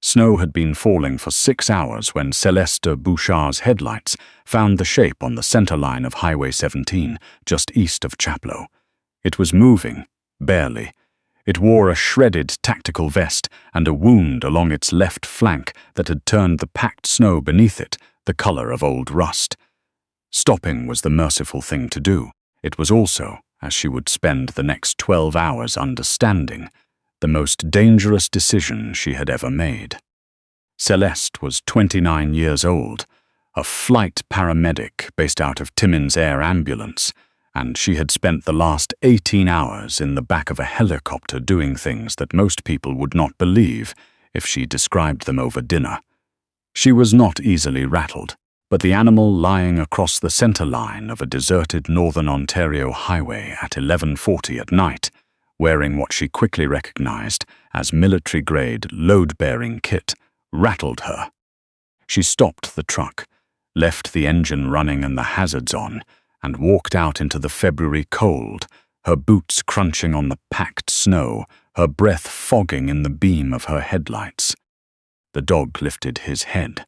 Snow had been falling for 6 hours when Céleste Bouchard's headlights found the shape on the center line of Highway 17, just east of Chapleau. It was moving, barely. It wore a shredded tactical vest and a wound along its left flank that had turned the packed snow beneath it the color of old rust. Stopping was the merciful thing to do. It was also, as she would spend the next 12 hours understanding, the most dangerous decision she had ever made. Céleste was 29 years old, a flight paramedic based out of Timmins Air Ambulance, and she had spent the last 18 hours in the back of a helicopter doing things that most people would not believe if she described them over dinner. She was not easily rattled, but the animal lying across the center line of a deserted northern Ontario highway at 11:40 at night, wearing what she quickly recognized as military-grade load-bearing kit, rattled her. She stopped the truck, left the engine running and the hazards on, and walked out into the February cold, her boots crunching on the packed snow, her breath fogging in the beam of her headlights. The dog lifted his head.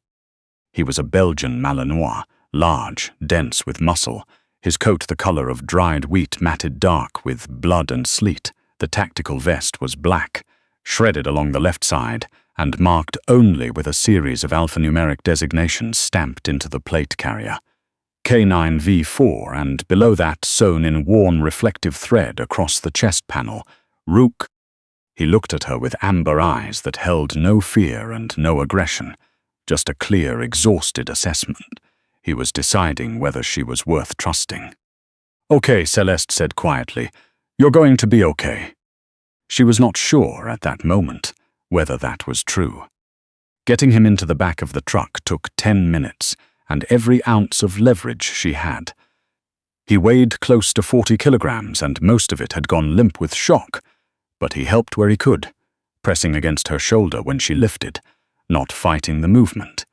He was a Belgian Malinois, large, dense with muscle, his coat the color of dried wheat matted dark with blood and sleet. The tactical vest was black, shredded along the left side, and marked only with a series of alphanumeric designations stamped into the plate carrier. K9V4, and below that sewn in worn reflective thread across the chest panel, Rook. He looked at her with amber eyes that held no fear and no aggression, just a clear, exhausted assessment. He was deciding whether she was worth trusting. "Okay," Céleste said quietly. "You're going to be okay." She was not sure at that moment whether that was true. Getting him into the back of the truck took 10 minutes, and every ounce of leverage she had. He weighed close to 40 kilograms, and most of it had gone limp with shock, but he helped where he could, pressing against her shoulder when she lifted, not fighting the movement.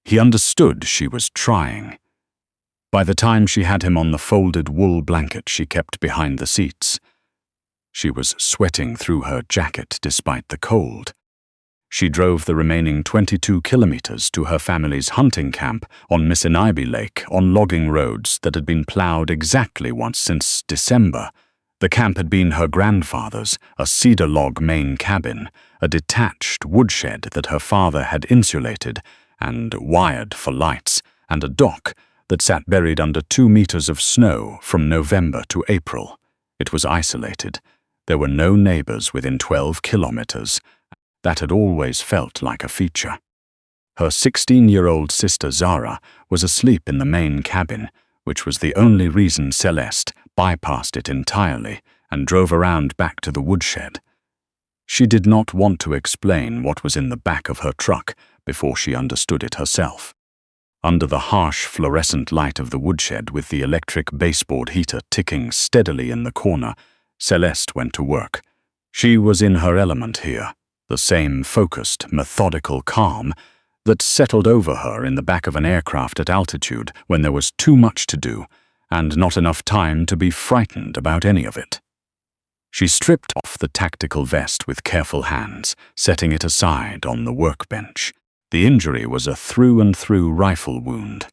He understood she was trying. By the time she had him on the folded wool blanket she kept behind the seats, she was sweating through her jacket despite the cold. She drove the remaining 22 kilometers to her family's hunting camp on Mississinapi Lake on logging roads that had been plowed exactly once since December. The camp had been her grandfather's, a cedar log main cabin, a detached woodshed that her father had insulated and wired for lights, and a dock that sat buried under 2 meters of snow from November to April. It was isolated. There were no neighbors within 12 kilometers. That had always felt like a feature. Her 16-year-old sister Zara was asleep in the main cabin, which was the only reason Céleste bypassed it entirely and drove around back to the woodshed. She did not want to explain what was in the back of her truck before she understood it herself. Under the harsh fluorescent light of the woodshed with the electric baseboard heater ticking steadily in the corner, Céleste went to work. She was in her element here, the same focused, methodical calm that settled over her in the back of an aircraft at altitude when there was too much to do and not enough time to be frightened about any of it. She stripped off the tactical vest with careful hands, setting it aside on the workbench. The injury was a through-and-through rifle wound.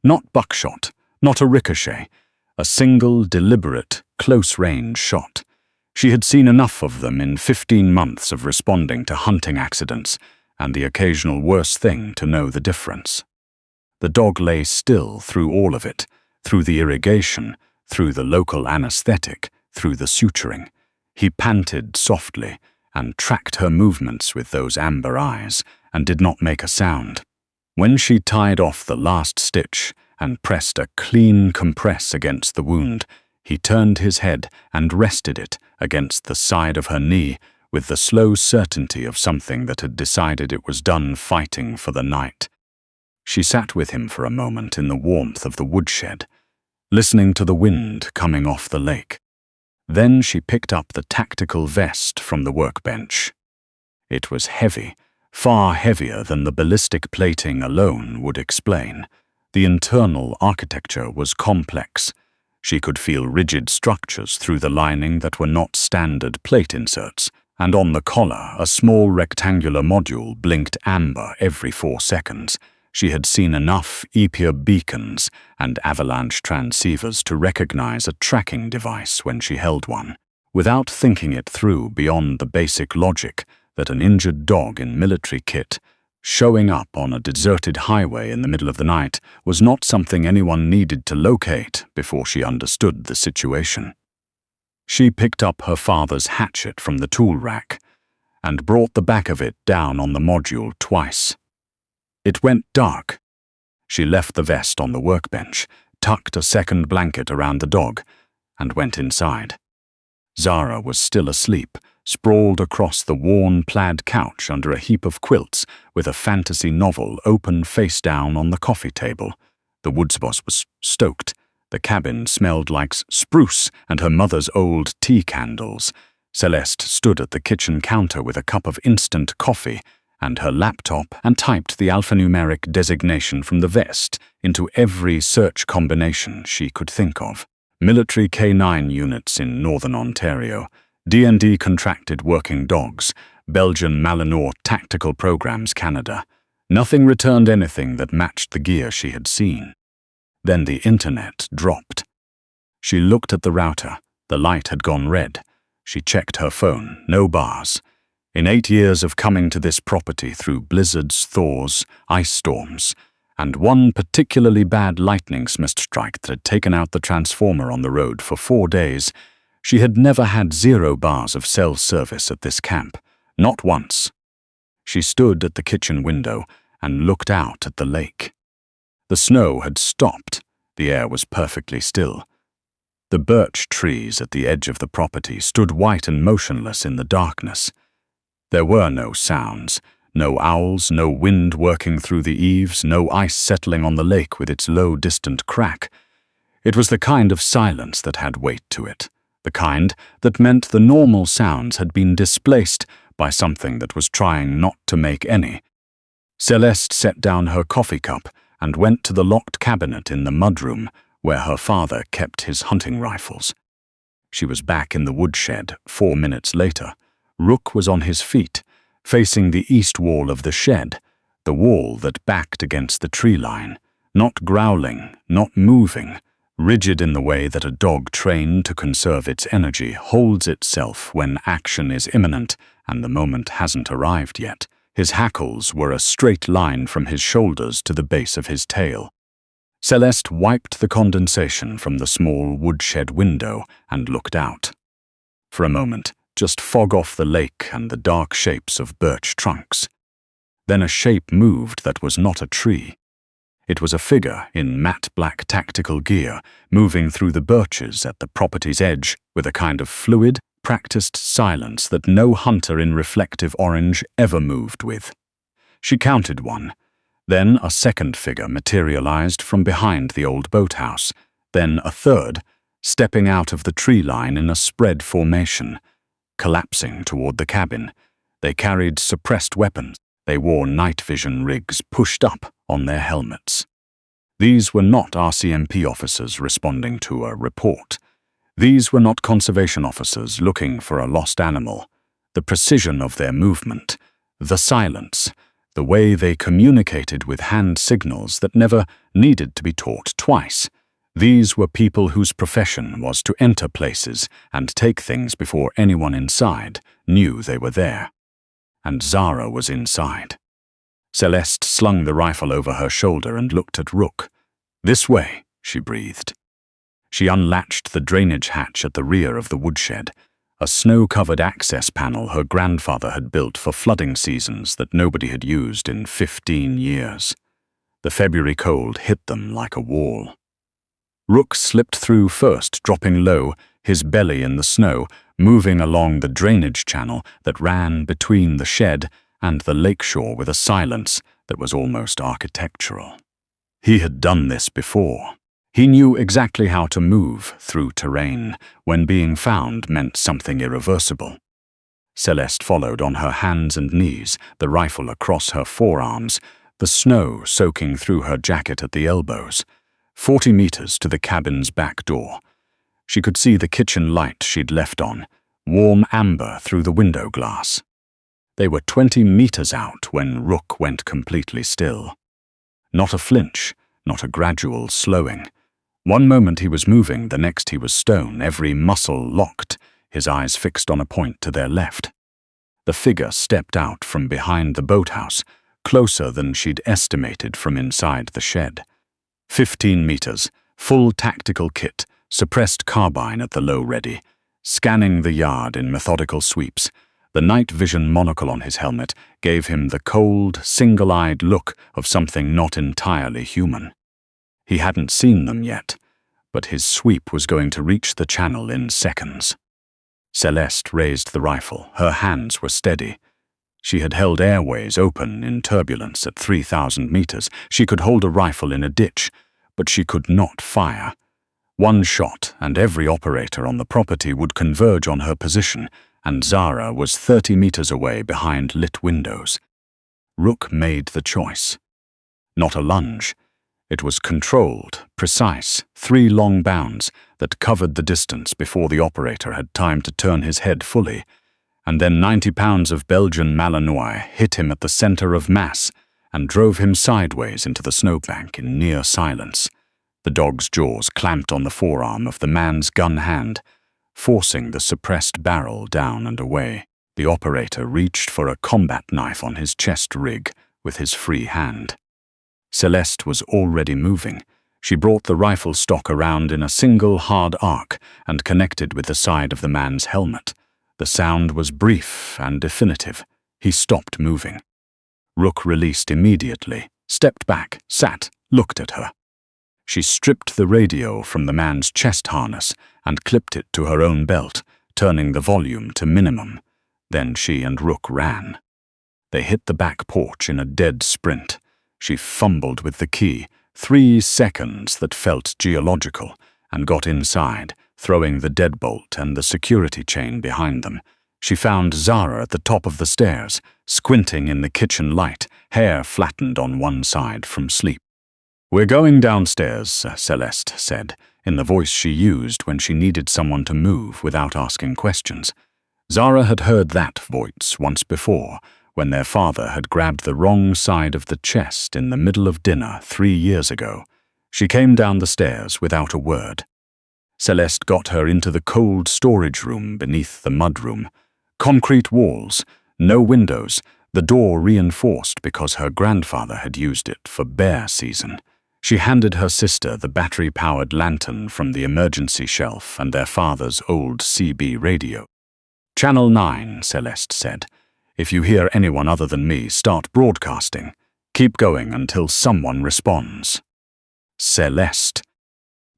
Not buckshot, not a ricochet, a single, deliberate, close-range shot. She had seen enough of them in 15 months of responding to hunting accidents and the occasional worse thing to know the difference. The dog lay still through all of it, through the irrigation, through the local anesthetic, through the suturing. He panted softly and tracked her movements with those amber eyes and did not make a sound. When she tied off the last stitch and pressed a clean compress against the wound, he turned his head and rested it against the side of her knee with the slow certainty of something that had decided it was done fighting for the night. She sat with him for a moment in the warmth of the woodshed, listening to the wind coming off the lake. Then she picked up the tactical vest from the workbench. It was heavy, far heavier than the ballistic plating alone would explain. The internal architecture was complex. She could feel rigid structures through the lining that were not standard plate inserts, and on the collar a small rectangular module blinked amber every 4 seconds. She had seen enough EPIR beacons and avalanche transceivers to recognize a tracking device when she held one, without thinking it through beyond the basic logic that an injured dog in military kit showing up on a deserted highway in the middle of the night was not something anyone needed to locate before she understood the situation. She picked up her father's hatchet from the tool rack and brought the back of it down on the module twice. It went dark. She left the vest on the workbench, tucked a second blanket around the dog, and went inside. Zara was still asleep, sprawled across the worn plaid couch under a heap of quilts with a fantasy novel open face down on the coffee table. The woodsboss was stoked. The cabin smelled like spruce and her mother's old tea candles. Céleste stood at the kitchen counter with a cup of instant coffee and her laptop and typed the alphanumeric designation from the vest into every search combination she could think of. Military K9 units in Northern Ontario, D&D contracted working dogs, Belgian Malinois tactical programs Canada. Nothing returned anything that matched the gear she had seen. Then the internet dropped. She looked at the router. The light had gone red. She checked her phone. No bars. In 8 years of coming to this property through blizzards, thaws, ice storms, and one particularly bad lightning strike that had taken out the transformer on the road for 4 days, she had never had 0 bars of cell service at this camp. Not once. She stood at the kitchen window and looked out at the lake. The snow had stopped. The air was perfectly still. The birch trees at the edge of the property stood white and motionless in the darkness. There were no sounds, no owls, no wind working through the eaves, no ice settling on the lake with its low, distant crack. It was the kind of silence that had weight to it, the kind that meant the normal sounds had been displaced by something that was trying not to make any. Céleste set down her coffee cup and went to the locked cabinet in the mudroom where her father kept his hunting rifles. She was back in the woodshed 4 minutes later. Rook was on his feet, facing the east wall of the shed, the wall that backed against the tree line, not growling, not moving, rigid in the way that a dog trained to conserve its energy holds itself when action is imminent and the moment hasn't arrived yet. His hackles were a straight line from his shoulders to the base of his tail. Céleste wiped the condensation from the small woodshed window and looked out. For a moment, just fog off the lake and the dark shapes of birch trunks. Then a shape moved that was not a tree. It was a figure in matte black tactical gear, moving through the birches at the property's edge with a kind of fluid, practiced silence that no hunter in reflective orange ever moved with. She counted one. Then a second figure materialized from behind the old boathouse. Then a third, stepping out of the tree line in a spread formation, collapsing toward the cabin. They carried suppressed weapons. They wore night vision rigs pushed up on their helmets. These were not RCMP officers responding to a report. These were not conservation officers looking for a lost animal. The precision of their movement, the silence, the way they communicated with hand signals that never needed to be taught twice. These were people whose profession was to enter places and take things before anyone inside knew they were there. And Zara was inside. Céleste slung the rifle over her shoulder and looked at Rook. "This way," she breathed. She unlatched the drainage hatch at the rear of the woodshed, a snow-covered access panel her grandfather had built for flooding seasons that nobody had used in 15 years. The February cold hit them like a wall. Rook slipped through first, dropping low, his belly in the snow, moving along the drainage channel that ran between the shed and the lakeshore with a silence that was almost architectural. He had done this before. He knew exactly how to move through terrain when being found meant something irreversible. Céleste followed on her hands and knees, the rifle across her forearms, the snow soaking through her jacket at the elbows. 40 meters to the cabin's back door. She could see the kitchen light she'd left on, warm amber through the window glass. They were 20 meters out when Rook went completely still. Not a flinch, not a gradual slowing. One moment he was moving, the next he was stone, every muscle locked, his eyes fixed on a point to their left. The figure stepped out from behind the boathouse, closer than she'd estimated from inside the shed. 15 meters, full tactical kit, suppressed carbine at the low ready, scanning the yard in methodical sweeps. The night vision monocle on his helmet gave him the cold, single-eyed look of something not entirely human. He hadn't seen them yet, but his sweep was going to reach the channel in seconds. Céleste raised the rifle. Her hands were steady. She had held airways open in turbulence at 3,000 meters. She could hold a rifle in a ditch, but she could not fire. One shot, and every operator on the property would converge on her position, and Zara was 30 meters away behind lit windows. Rook made the choice. Not a lunge. It was controlled, precise, 3 long bounds that covered the distance before the operator had time to turn his head fully, and then 90 pounds of Belgian Malinois hit him at the center of mass and drove him sideways into the snowbank in near silence. The dog's jaws clamped on the forearm of the man's gun hand, forcing the suppressed barrel down and away. The operator reached for a combat knife on his chest rig with his free hand. Céleste was already moving. She brought the rifle stock around in a single hard arc and connected with the side of the man's helmet. The sound was brief and definitive. He stopped moving. Rook released immediately, stepped back, sat, looked at her. She stripped the radio from the man's chest harness and clipped it to her own belt, turning the volume to minimum. Then she and Rook ran. They hit the back porch in a dead sprint. She fumbled with the key, 3 seconds that felt geological, and got inside, throwing the deadbolt and the security chain behind them. She found Zara at the top of the stairs, squinting in the kitchen light, hair flattened on one side from sleep. "We're going downstairs," Céleste said, in the voice she used when she needed someone to move without asking questions. Zara had heard that voice once before, when their father had grabbed the wrong side of the chest in the middle of dinner 3 years ago. She came down the stairs without a word. Céleste got her into the cold storage room beneath the mudroom. Concrete walls, no windows, the door reinforced because her grandfather had used it for bear season. She handed her sister the battery-powered lantern from the emergency shelf and their father's old CB radio. "Channel 9, Céleste said. "If you hear anyone other than me, start broadcasting. Keep going until someone responds." Céleste.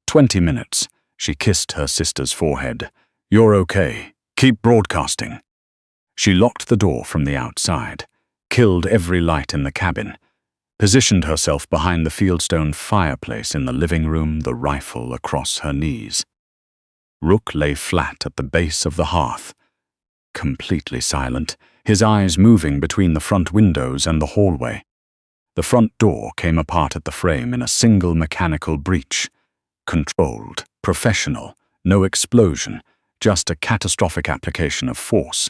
20 minutes. She kissed her sister's forehead. "You're okay. Keep broadcasting." She locked the door from the outside, killed every light in the cabin, positioned herself behind the fieldstone fireplace in the living room, the rifle across her knees. Rook lay flat at the base of the hearth, completely silent, his eyes moving between the front windows and the hallway. The front door came apart at the frame in a single mechanical breach. Controlled, professional, no explosion, just a catastrophic application of force.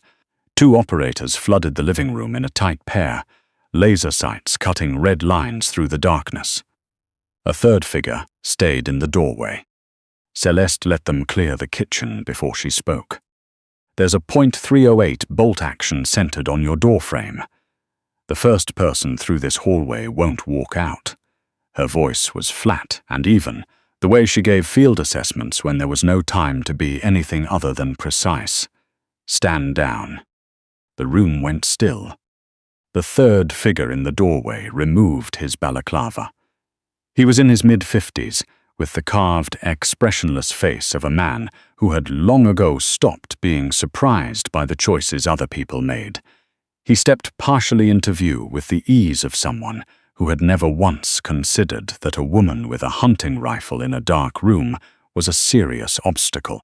2 operators flooded the living room in a tight pair, laser sights cutting red lines through the darkness. A third figure stayed in the doorway. Céleste let them clear the kitchen before she spoke. "There's a .308 bolt action centered on your doorframe. The first person through this hallway won't walk out." Her voice was flat and even, the way she gave field assessments when there was no time to be anything other than precise. "Stand down." The room went still. The third figure in the doorway removed his balaclava. He was in his mid-50s, with the carved, expressionless face of a man who had long ago stopped being surprised by the choices other people made. He stepped partially into view with the ease of someone who had never once considered that a woman with a hunting rifle in a dark room was a serious obstacle.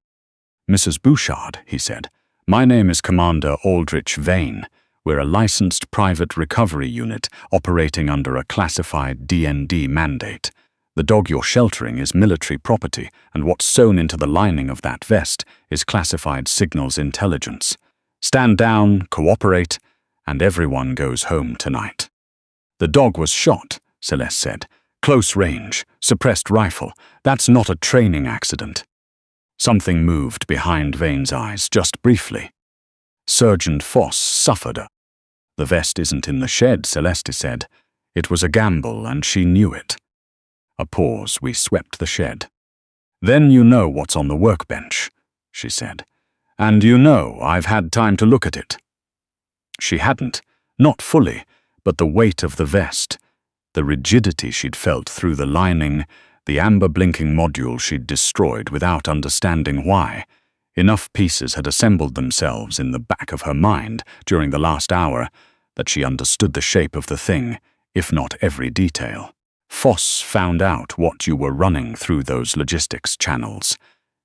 "Mrs. Bouchard," he said, "my name is Commander Vane. We're a licensed private recovery unit operating under a classified D&D mandate. The dog you're sheltering is military property, and what's sewn into the lining of that vest is classified signals intelligence. Stand down, cooperate, and everyone goes home tonight." "The dog was shot," Céleste said. "Close range, suppressed rifle. That's not a training accident." Something moved behind Vane's eyes, just briefly. Sergeant Foss suffered. "The vest isn't in the shed," Céleste said. "It was a gamble, and she knew it." A pause. "We swept the shed." "Then you know what's on the workbench," she said. "And you know I've had time to look at it." She hadn't, not fully, but the weight of the vest, the rigidity she'd felt through the lining, the amber-blinking module she'd destroyed without understanding why. Enough pieces had assembled themselves in the back of her mind during the last hour that she understood the shape of the thing, if not every detail. Foss found out what you were running through those logistics channels.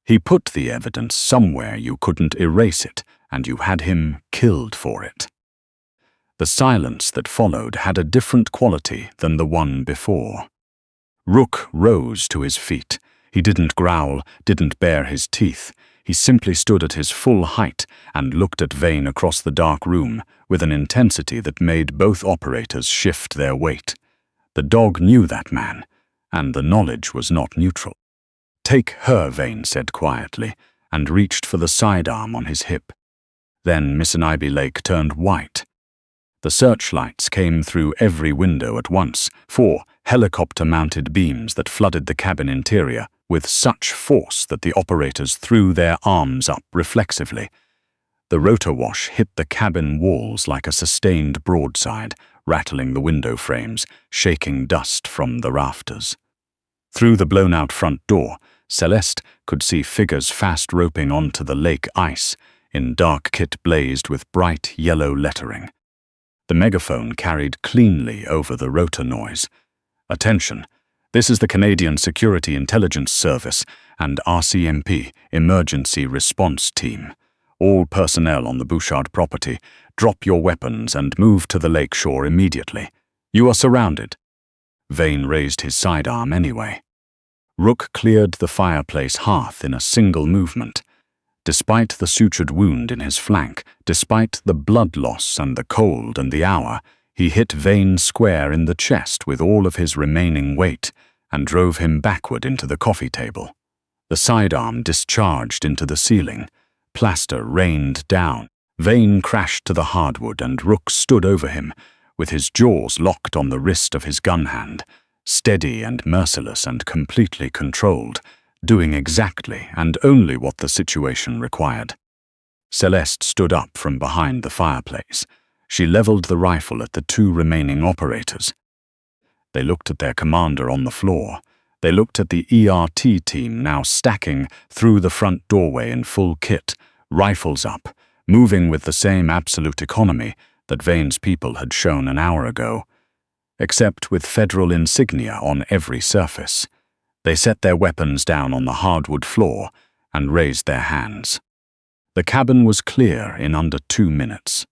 He put the evidence somewhere you couldn't erase it, and you had him killed for it. The silence that followed had a different quality than the one before. Rook rose to his feet. He didn't growl, didn't bare his teeth. He simply stood at his full height and looked at Vane across the dark room with an intensity that made both operators shift their weight. The dog knew that man, and the knowledge was not neutral. "Take her," Vane said quietly, and reached for the sidearm on his hip. Then Mississippi Lake turned white. The searchlights came through every window at once, 4 helicopter-mounted beams that flooded the cabin interior with such force that the operators threw their arms up reflexively. The rotor wash hit the cabin walls like a sustained broadside, rattling the window frames, shaking dust from the rafters. Through the blown-out front door, Céleste could see figures fast roping onto the lake ice, in dark kit blazed with bright yellow lettering. The megaphone carried cleanly over the rotor noise. "Attention, this is the Canadian Security Intelligence Service and RCMP Emergency Response Team. All personnel on the Bouchard property, drop your weapons and move to the lake shore immediately. You are surrounded." Vane raised his sidearm anyway. Rook cleared the fireplace hearth in a single movement. Despite the sutured wound in his flank, despite the blood loss and the cold and the hour, he hit Vane square in the chest with all of his remaining weight and drove him backward into the coffee table. The sidearm discharged into the ceiling. Plaster rained down. Vane crashed to the hardwood and Rook stood over him, with his jaws locked on the wrist of his gun hand, steady and merciless and completely controlled, doing exactly and only what the situation required. Céleste stood up from behind the fireplace. She leveled the rifle at the 2 remaining operators. They looked at their commander on the floor. They looked at the ERT team now stacking through the front doorway in full kit, rifles up, moving with the same absolute economy that Vane's people had shown an hour ago, except with federal insignia on every surface. They set their weapons down on the hardwood floor and raised their hands. The cabin was clear in under 2 minutes.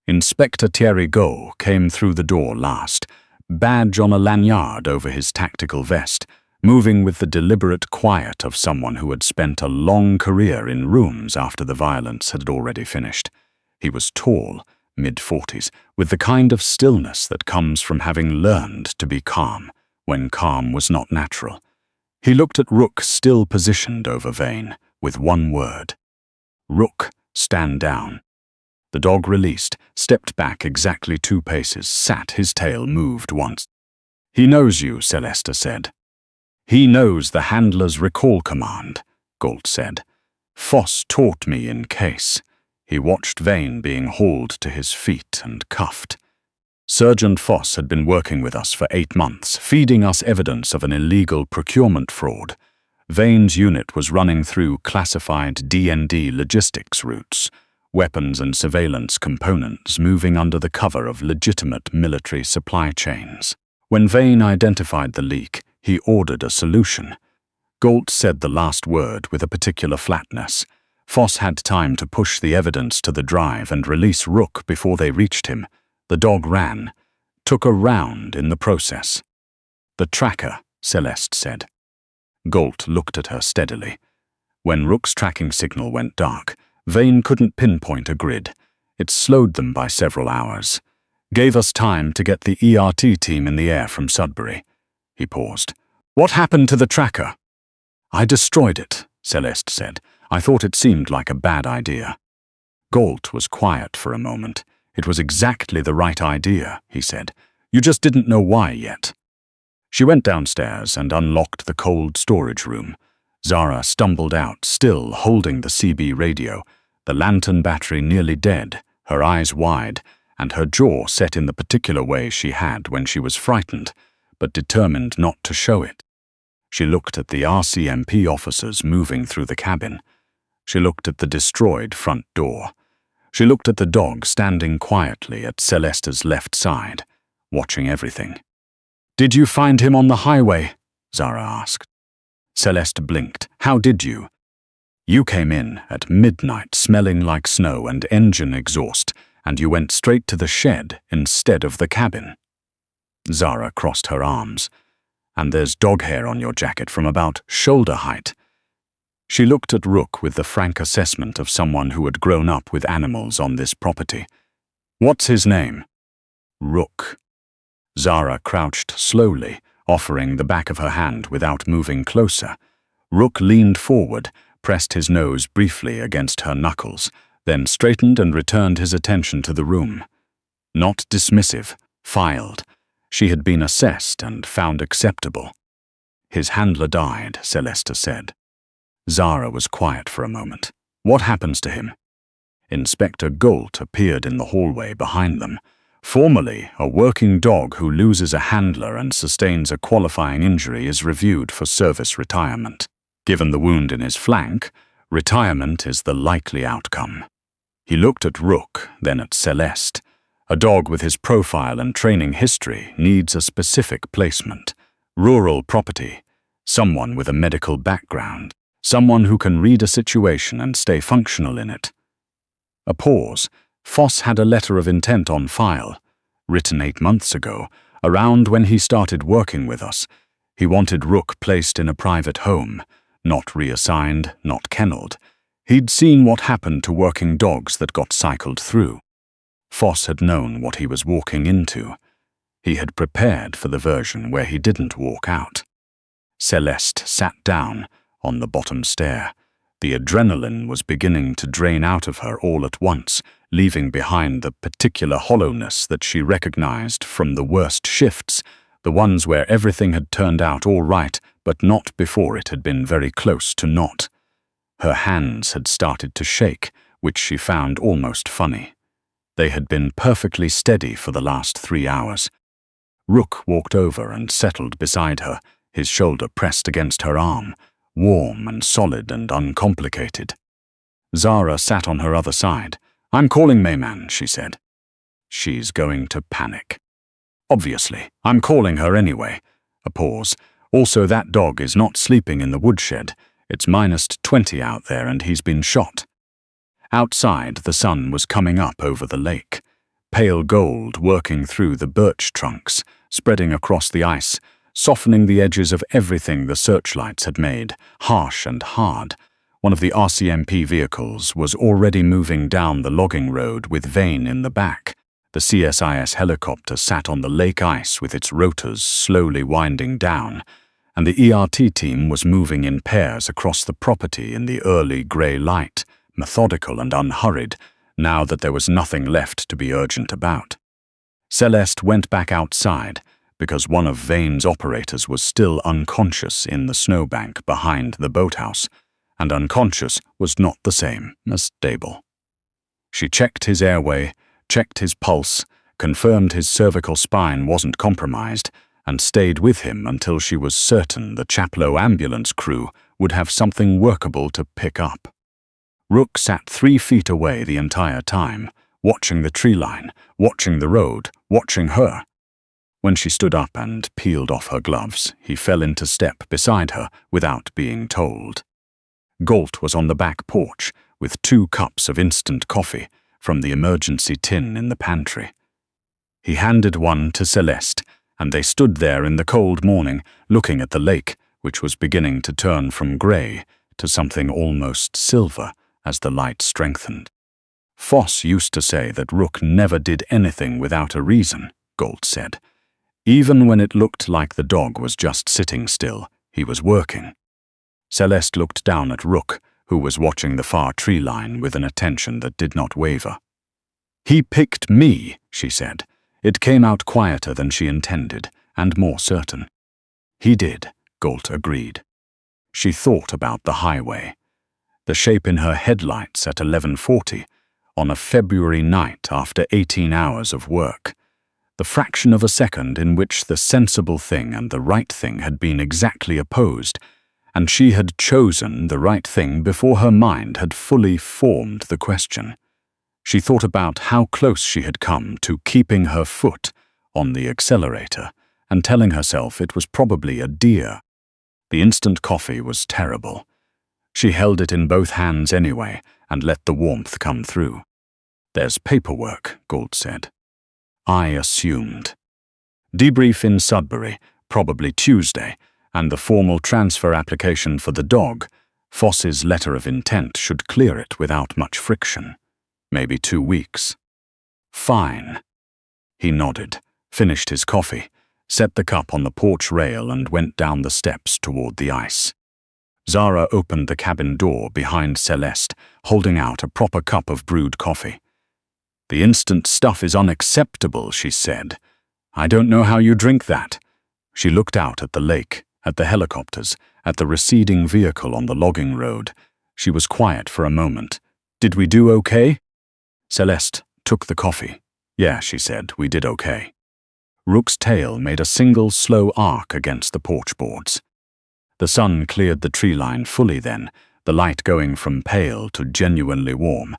Inspector Thierry Gault came through the door last, badge on a lanyard over his tactical vest, moving with the deliberate quiet of someone who had spent a long career in rooms after the violence had already finished. He was tall, mid-40s, with the kind of stillness that comes from having learned to be calm, when calm was not natural. He looked at Rook still positioned over Vane, with one word. "Rook, stand down." The dog released, stepped back exactly 2 paces, sat, his tail moved once. "He knows you," Céleste said. "He knows the handler's recall command," Gault said. "Foss taught me in case." He watched Vane being hauled to his feet and cuffed. Sergeant Foss had been working with us for 8 months, feeding us evidence of an illegal procurement fraud. Vane's unit was running through classified D&D logistics routes, weapons and surveillance components moving under the cover of legitimate military supply chains. When Vane identified the leak, he ordered a solution. Gault said the last word with a particular flatness. Foss had time to push the evidence to the drive and release Rook before they reached him. The dog ran, took a round in the process. "The tracker," Céleste said. Galt looked at her steadily. When Rook's tracking signal went dark, Vane couldn't pinpoint a grid. It slowed them by several hours. Gave us time to get the ERT team in the air from Sudbury. He paused. What happened to the tracker? I destroyed it, Céleste said. I thought it seemed like a bad idea. Galt was quiet for a moment. It was exactly the right idea, he said. You just didn't know why yet. She went downstairs and unlocked the cold storage room. Zara stumbled out, still holding the CB radio, the lantern battery nearly dead, her eyes wide, and her jaw set in the particular way she had when she was frightened, but determined not to show it. She looked at the RCMP officers moving through the cabin. She looked at the destroyed front door. She looked at the dog standing quietly at Céleste's left side, watching everything. Did you find him on the highway? Zara asked. Céleste blinked. How did you? You came in at midnight smelling like snow and engine exhaust, and you went straight to the shed instead of the cabin. Zara crossed her arms. And there's dog hair on your jacket from about shoulder height. She looked at Rook with the frank assessment of someone who had grown up with animals on this property. What's his name? Rook. Zara crouched slowly, offering the back of her hand without moving closer. Rook leaned forward, pressed his nose briefly against her knuckles, then straightened and returned his attention to the room. Not dismissive, filed. She had been assessed and found acceptable. His handler died, Céleste said. Zara was quiet for a moment. What happens to him? Inspector Galt appeared in the hallway behind them. Formally, a working dog who loses a handler and sustains a qualifying injury is reviewed for service retirement. Given the wound in his flank, retirement is the likely outcome. He looked at Rook, then at Céleste. A dog with his profile and training history needs a specific placement. Rural property, someone with a medical background, someone who can read a situation and stay functional in it. A pause. Foss had a letter of intent on file, written 8 months ago, around when he started working with us. He wanted Rook placed in a private home, not reassigned, not kennelled. He'd seen what happened to working dogs that got cycled through. Foss had known what he was walking into. He had prepared for the version where he didn't walk out. Céleste sat down on the bottom stair. The adrenaline was beginning to drain out of her all at once, leaving behind the particular hollowness that she recognized from the worst shifts, the ones where everything had turned out all right, but not before it had been very close to not. Her hands had started to shake, which she found almost funny. They had been perfectly steady for the last 3 hours. Rook walked over and settled beside her, his shoulder pressed against her arm, warm and solid and uncomplicated. Zara sat on her other side. I'm calling Mayman, she said. She's going to panic. Obviously, I'm calling her anyway. A pause. Also, that dog is not sleeping in the woodshed. It's -20 out there and he's been shot. Outside, the sun was coming up over the lake, pale gold working through the birch trunks, spreading across the ice, softening the edges of everything the searchlights had made, harsh and hard. One of the RCMP vehicles was already moving down the logging road with Vane in the back. The CSIS helicopter sat on the lake ice with its rotors slowly winding down, and the ERT team was moving in pairs across the property in the early grey light, methodical and unhurried, now that there was nothing left to be urgent about. Céleste went back outside, because one of Vane's operators was still unconscious in the snowbank behind the boathouse, and unconscious was not the same as stable. She checked his airway, checked his pulse, confirmed his cervical spine wasn't compromised, and stayed with him until she was certain the Chaplow ambulance crew would have something workable to pick up. Rook sat 3 feet away the entire time, watching the tree line, watching the road, watching her. When she stood up and peeled off her gloves, he fell into step beside her without being told. Galt was on the back porch with 2 cups of instant coffee from the emergency tin in the pantry. He handed one to Céleste, and they stood there in the cold morning, looking at the lake, which was beginning to turn from grey to something almost silver as the light strengthened. Foss used to say that Rook never did anything without a reason, Gault said. Even when it looked like the dog was just sitting still, he was working. Céleste looked down at Rook, who was watching the far tree line with an attention that did not waver. "He picked me," she said. It came out quieter than she intended, and more certain. "He did," Gault agreed. She thought about the highway. The shape in her headlights at 11:40, on a February night after 18 hours of work. The fraction of a second in which the sensible thing and the right thing had been exactly opposed, and she had chosen the right thing before her mind had fully formed the question. She thought about how close she had come to keeping her foot on the accelerator and telling herself it was probably a deer. The instant coffee was terrible. She held it in both hands anyway and let the warmth come through. "There's paperwork," Gault said. I assumed. Debrief in Sudbury, probably Tuesday, and the formal transfer application for the dog. Foss's letter of intent should clear it without much friction. Maybe 2 weeks. Fine. He nodded, finished his coffee, set the cup on the porch rail and went down the steps toward the ice. Zara opened the cabin door behind Céleste, holding out a proper cup of brewed coffee. "The instant stuff is unacceptable," she said. "I don't know how you drink that." She looked out at the lake, at the helicopters, at the receding vehicle on the logging road. She was quiet for a moment. "Did we do okay?" Céleste took the coffee. "Yeah," she said, "we did okay." Rook's tail made a single slow arc against the porch boards. The sun cleared the tree line fully then, the light going from pale to genuinely warm,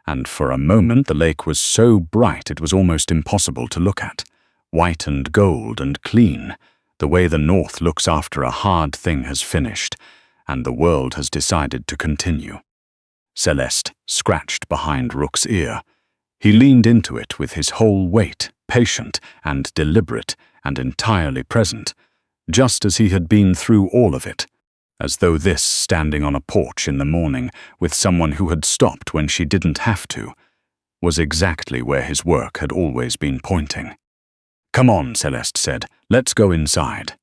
and for a moment the lake was so bright it was almost impossible to look at. White and gold and clean, the way the north looks after a hard thing has finished, and the world has decided to continue. Céleste scratched behind Rook's ear. He leaned into it with his whole weight, patient and deliberate and entirely present, just as he had been through all of it, as though this standing on a porch in the morning with someone who had stopped when she didn't have to, was exactly where his work had always been pointing. "Come on," Céleste said, "let's go inside."